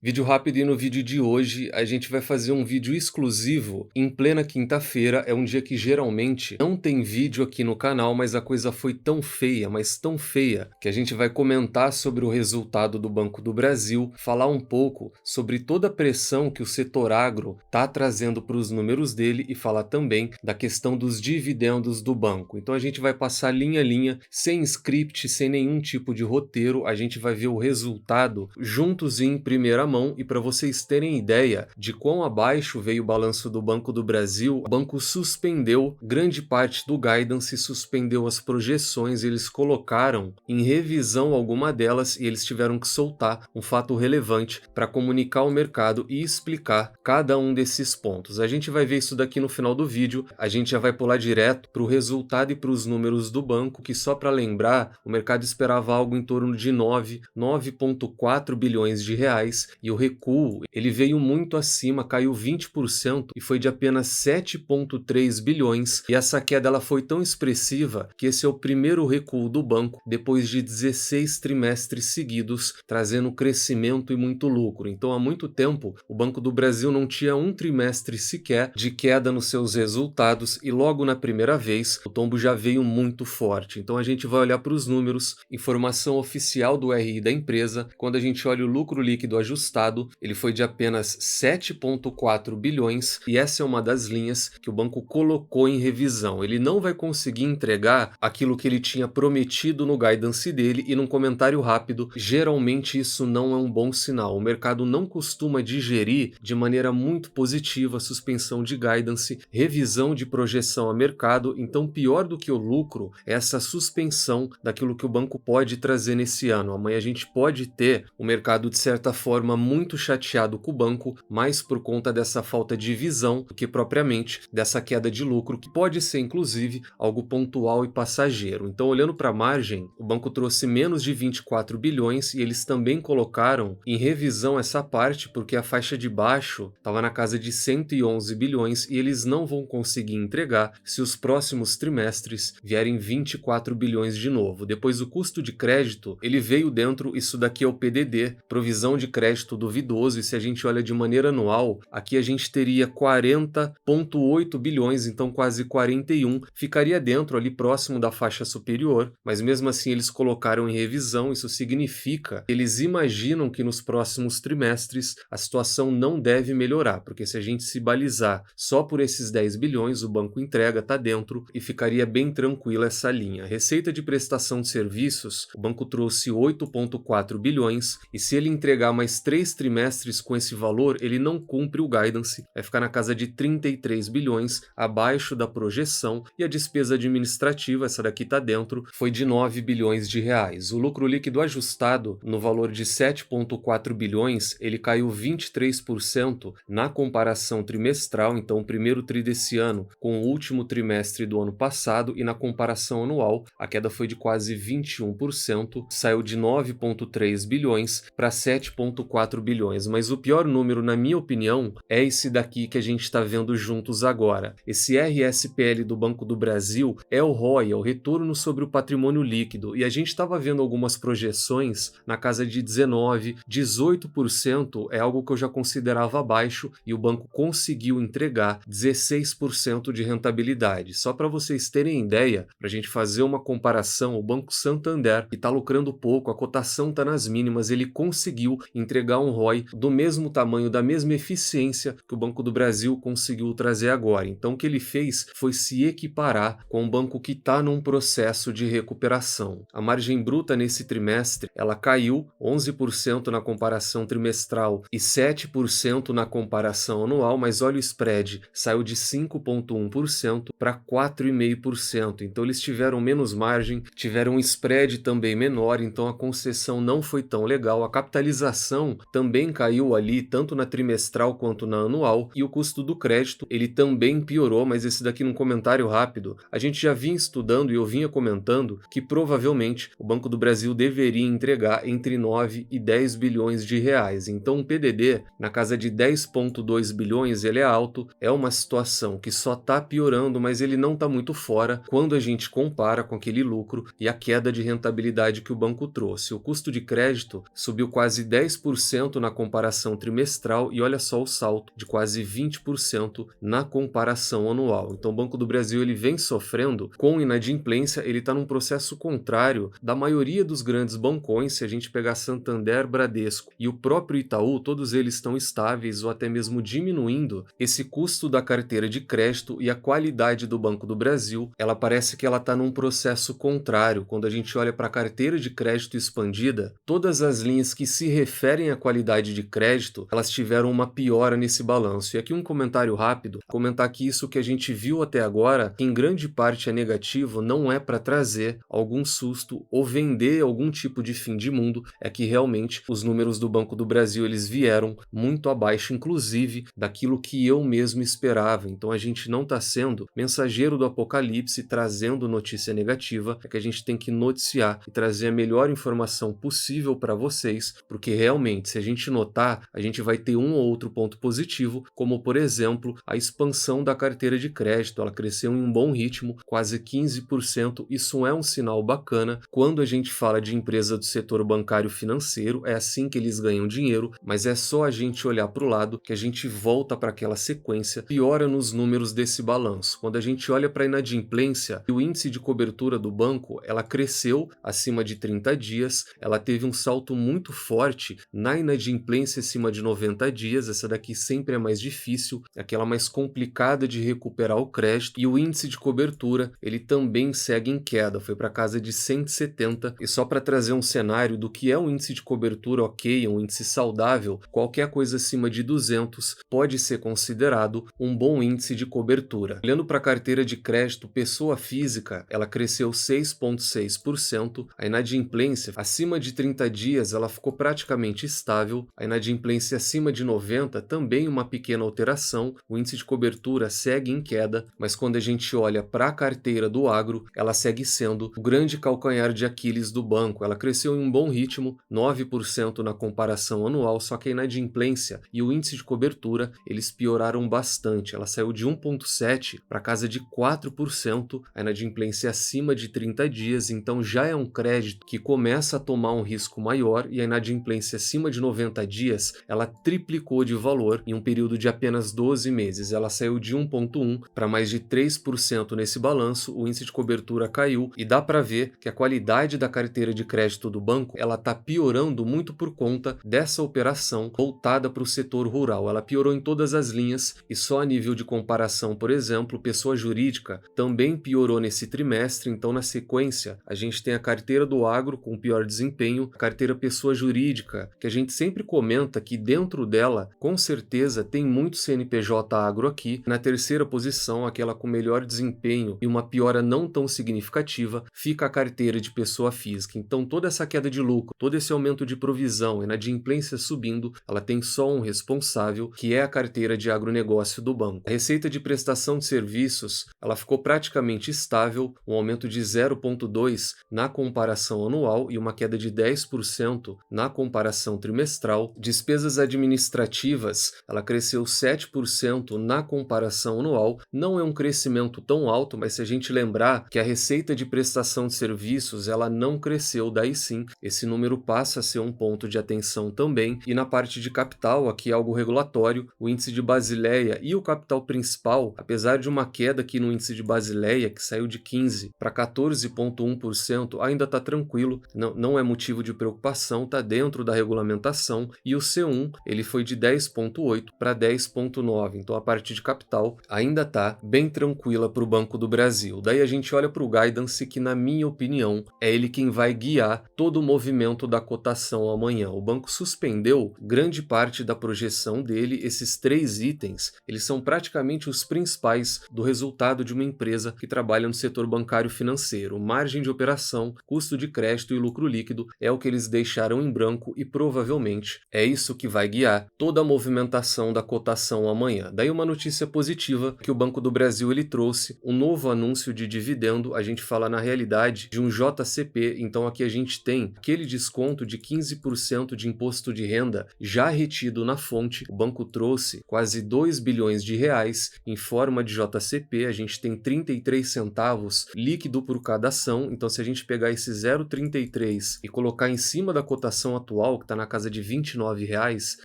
Vídeo rápido e no vídeo de hoje a gente vai fazer um vídeo exclusivo em plena quinta-feira. É um dia que geralmente não tem vídeo aqui no canal, mas a coisa foi tão feia, mas tão feia, que a gente vai comentar sobre o resultado do Banco do Brasil, falar um pouco sobre toda a pressão que o setor agro está trazendo para os números dele e falar também da questão dos dividendos do banco. Então a gente vai passar linha a linha, sem script, sem nenhum tipo de roteiro. A gente vai ver o resultado juntos em primeira mão. E para vocês terem ideia de quão abaixo veio o balanço do Banco do Brasil, o banco suspendeu grande parte do guidance, suspendeu as projeções, eles colocaram em revisão alguma delas e eles tiveram que soltar um fato relevante para comunicar ao mercado e explicar cada um desses pontos. A gente vai ver isso daqui no final do vídeo. A gente já vai pular direto para o resultado e para os números do banco, que só para lembrar, o mercado esperava algo em torno de 9,4 bilhões de reais. E o recuo, ele veio muito acima, caiu 20% e foi de apenas 7,3 bilhões. E essa queda ela foi tão expressiva que esse é o primeiro recuo do banco depois de 16 trimestres seguidos, trazendo crescimento e muito lucro. Então, há muito tempo, o Banco do Brasil não tinha um trimestre sequer de queda nos seus resultados e logo na primeira vez, o tombo já veio muito forte. Então, a gente vai olhar para os números, informação oficial do RI da empresa. Quando a gente olha o lucro líquido ajustado, ele foi de apenas 7,4 bilhões e essa é uma das linhas que o banco colocou em revisão. Ele não vai conseguir entregar aquilo que ele tinha prometido no guidance dele e num comentário rápido, geralmente isso não é um bom sinal. O mercado não costuma digerir de maneira muito positiva a suspensão de guidance, revisão de projeção a mercado, então pior do que o lucro é essa suspensão daquilo que o banco pode trazer nesse ano. Amanhã a gente pode ter o mercado de certa forma muito chateado com o banco, mais por conta dessa falta de visão do que propriamente dessa queda de lucro, que pode ser inclusive algo pontual e passageiro. Então, olhando para a margem, o banco trouxe menos de 24 bilhões e eles também colocaram em revisão essa parte, porque a faixa de baixo estava na casa de 111 bilhões e eles não vão conseguir entregar se os próximos trimestres vierem 24 bilhões de novo. Depois, o custo de crédito, ele veio dentro, isso daqui é o PDD, provisão de crédito duvidoso, e se a gente olha de maneira anual, aqui a gente teria 40,8 bilhões, então quase 41, ficaria dentro ali próximo da faixa superior, mas mesmo assim eles colocaram em revisão. Isso significa que eles imaginam que nos próximos trimestres a situação não deve melhorar, porque se a gente se balizar só por esses 10 bilhões, o banco entrega, tá dentro e ficaria bem tranquila essa linha. Receita de prestação de serviços, o banco trouxe 8,4 bilhões e se ele entregar mais 3 trimestres com esse valor, ele não cumpre o guidance, vai ficar na casa de 33 bilhões, abaixo da projeção, e a despesa administrativa, essa daqui está dentro, foi de 9 bilhões de reais. O lucro líquido ajustado, no valor de 7,4 bilhões, ele caiu 23% na comparação trimestral, então o primeiro tri desse ano com o último trimestre do ano passado, e na comparação anual, a queda foi de quase 21%, saiu de 9,3 bilhões para 7,4 bilhões, mas o pior número, na minha opinião, é esse daqui que a gente está vendo juntos agora. Esse RSPL do Banco do Brasil é o ROI, é o retorno sobre o patrimônio líquido, e a gente estava vendo algumas projeções na casa de 19%, 18% é algo que eu já considerava baixo, e o banco conseguiu entregar 16% de rentabilidade. Só para vocês terem ideia, para a gente fazer uma comparação, o Banco Santander, que está lucrando pouco, a cotação está nas mínimas, ele conseguiu entregar um ROI do mesmo tamanho, da mesma eficiência que o Banco do Brasil conseguiu trazer agora. Então o que ele fez foi se equiparar com um banco que está num processo de recuperação. A margem bruta nesse trimestre, ela caiu 11% na comparação trimestral e 7% na comparação anual, mas olha o spread, saiu de 5,1% para 4,5%. Então eles tiveram menos margem, tiveram um spread também menor, então a concessão não foi tão legal. A capitalização também caiu ali, tanto na trimestral quanto na anual, e o custo do crédito, ele também piorou, mas esse daqui num comentário rápido, a gente já vinha estudando e eu vinha comentando que provavelmente o Banco do Brasil deveria entregar entre 9 e 10 bilhões de reais. Então um PDD na casa de 10,2 bilhões, ele é alto, é uma situação que só está piorando, mas ele não está muito fora quando a gente compara com aquele lucro e a queda de rentabilidade que o banco trouxe. O custo de crédito subiu quase 10% 10% na comparação trimestral e olha só o salto de quase 20% na comparação anual. Então o Banco do Brasil ele vem sofrendo com inadimplência, ele está num processo contrário da maioria dos grandes bancões. Se a gente pegar Santander, Bradesco e o próprio Itaú, todos eles estão estáveis ou até mesmo diminuindo esse custo da carteira de crédito, e a qualidade do Banco do Brasil, ela parece que ela está num processo contrário. Quando a gente olha para a carteira de crédito expandida, todas as linhas que se referem à qualidade de crédito, elas tiveram uma piora nesse balanço. E aqui um comentário rápido, comentar que isso que a gente viu até agora, que em grande parte é negativo, não é para trazer algum susto ou vender algum tipo de fim de mundo, é que realmente os números do Banco do Brasil eles vieram muito abaixo, inclusive daquilo que eu mesmo esperava. Então a gente não está sendo mensageiro do apocalipse trazendo notícia negativa, é que a gente tem que noticiar e trazer a melhor informação possível para vocês, porque realmente se a gente notar, a gente vai ter um ou outro ponto positivo, como por exemplo a expansão da carteira de crédito. Ela cresceu em um bom ritmo, quase 15%. Isso é um sinal bacana. Quando a gente fala de empresa do setor bancário financeiro, é assim que eles ganham dinheiro, mas é só a gente olhar para o lado que a gente volta para aquela sequência, piora nos números desse balanço. Quando a gente olha para a inadimplência, o índice de cobertura do banco, ela cresceu acima de 30 dias, ela teve um salto muito forte na inadimplência acima de 90 dias, essa daqui sempre é mais difícil, é aquela mais complicada de recuperar o crédito, e o índice de cobertura, ele também segue em queda, foi para casa de 170, e só para trazer um cenário do que é um índice de cobertura ok, um índice saudável, qualquer coisa acima de 200 pode ser considerado um bom índice de cobertura. Olhando para a carteira de crédito pessoa física, ela cresceu 6,6%, a inadimplência acima de 30 dias ela ficou praticamente estável, a inadimplência acima de 90 também uma pequena alteração, o índice de cobertura segue em queda, mas quando a gente olha para a carteira do agro, ela segue sendo o grande calcanhar de Aquiles do banco. Ela cresceu em um bom ritmo, 9% na comparação anual, só que a inadimplência e o índice de cobertura, eles pioraram bastante. Ela saiu de 1,7% para casa de 4%, a inadimplência acima de 30 dias, então já é um crédito que começa a tomar um risco maior, e a inadimplência acima de 90 dias, ela triplicou de valor em um período de apenas 12 meses. Ela saiu de 1,1% para mais de 3% nesse balanço, o índice de cobertura caiu, e dá para ver que a qualidade da carteira de crédito do banco, ela está piorando muito por conta dessa operação voltada para o setor rural. Ela piorou em todas as linhas, e só a nível de comparação, por exemplo, pessoa jurídica também piorou nesse trimestre. Então na sequência a gente tem a carteira do agro com pior desempenho, a carteira pessoa jurídica, que a gente sempre comenta que dentro dela com certeza tem muito CNPJ agro aqui. Na terceira posição, aquela com melhor desempenho e uma piora não tão significativa, fica a carteira de pessoa física. Então toda essa queda de lucro, todo esse aumento de provisão, inadimplência subindo, ela tem só um responsável, que é a carteira de agronegócio do banco. A receita de prestação de serviços, ela ficou praticamente estável, um aumento de 0,2% na comparação anual e uma queda de 10% na comparação trimestral. Despesas administrativas, ela cresceu 7% na comparação anual. Não é um crescimento tão alto, mas se a gente lembrar que a receita de prestação de serviços, ela não cresceu, daí sim, esse número passa a ser um ponto de atenção também. E na parte de capital, aqui é algo regulatório, o índice de Basileia e o capital principal, apesar de uma queda aqui no índice de Basileia, que saiu de 15% para 14,1%, ainda está tranquilo, não é motivo de preocupação, está dentro da regulamentação, e o C1 ele foi de 10,8% para 10,9%, então a parte de capital ainda está bem tranquila para o Banco do Brasil. Daí a gente olha para o Guidance, que na minha opinião é ele quem vai guiar todo o movimento da cotação amanhã. O banco suspendeu grande parte da projeção dele, esses 3 itens, eles são praticamente os principais do resultado de uma empresa que trabalha no setor bancário financeiro. Margem de operação, custo de crédito e lucro líquido é o que eles deixaram em branco, e provavelmente é isso que vai guiar toda a movimentação da cotação amanhã. Daí uma notícia positiva que o Banco do Brasil ele trouxe um novo anúncio de dividendo. A gente fala na realidade de um JCP, então aqui a gente tem aquele desconto de 15% de imposto de renda já retido na fonte. O banco trouxe quase 2 bilhões de reais em forma de JCP, a gente tem 33 centavos líquido por cada ação, então se a gente pegar esse 0,33 e colocar em cima da cotação atual, que está na casa de R$ 29,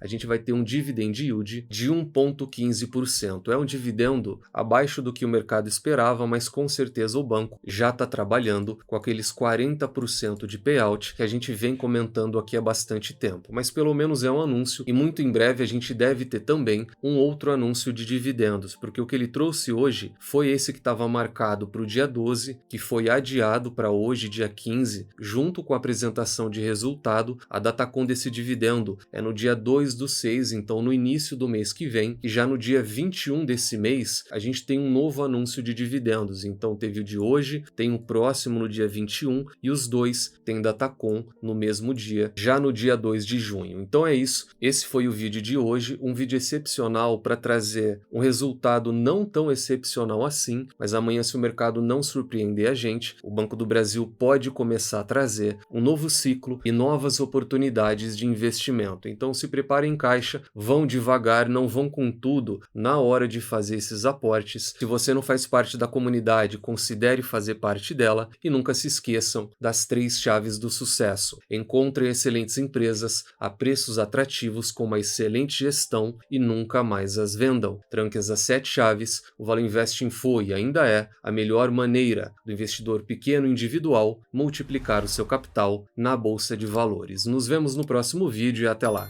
a gente vai ter um dividend yield de 1,15%. É um dividendo abaixo do que o mercado esperava, mas com certeza o banco já está trabalhando com aqueles 40% de payout que a gente vem comentando aqui há bastante tempo. Mas pelo menos é um anúncio e muito em breve a gente deve ter também um outro anúncio de dividendos, porque o que ele trouxe hoje foi esse que estava marcado para o dia 12, que foi adiado para hoje, dia 15, junto com a apresentação de resultado. A datacom desse dividendo é no dia 2/6, então no início do mês que vem, e já no dia 21 desse mês a gente tem um novo anúncio de dividendos. Então teve o de hoje, tem o próximo no dia 21 e os dois têm datacom no mesmo dia, já no dia 2 de junho. Então é isso, esse foi o vídeo de hoje, um vídeo excepcional para trazer um resultado não tão excepcional assim, mas amanhã, se o mercado não surpreender a gente, o Banco do Brasil pode começar a trazer um novo ciclo e novas oportunidades de investimento. Então se preparem em caixa, vão devagar, não vão com tudo na hora de fazer esses aportes. Se você não faz parte da comunidade, considere fazer parte dela e nunca se esqueçam das 3 chaves do sucesso. Encontre excelentes empresas a preços atrativos com uma excelente gestão e nunca mais as vendam. Tranque as 7 chaves, o Valor Investing foi e ainda é a melhor maneira do investidor pequeno individual multiplicar o seu capital na Bolsa de Valores. Nos vemos no próximo vídeo e até lá!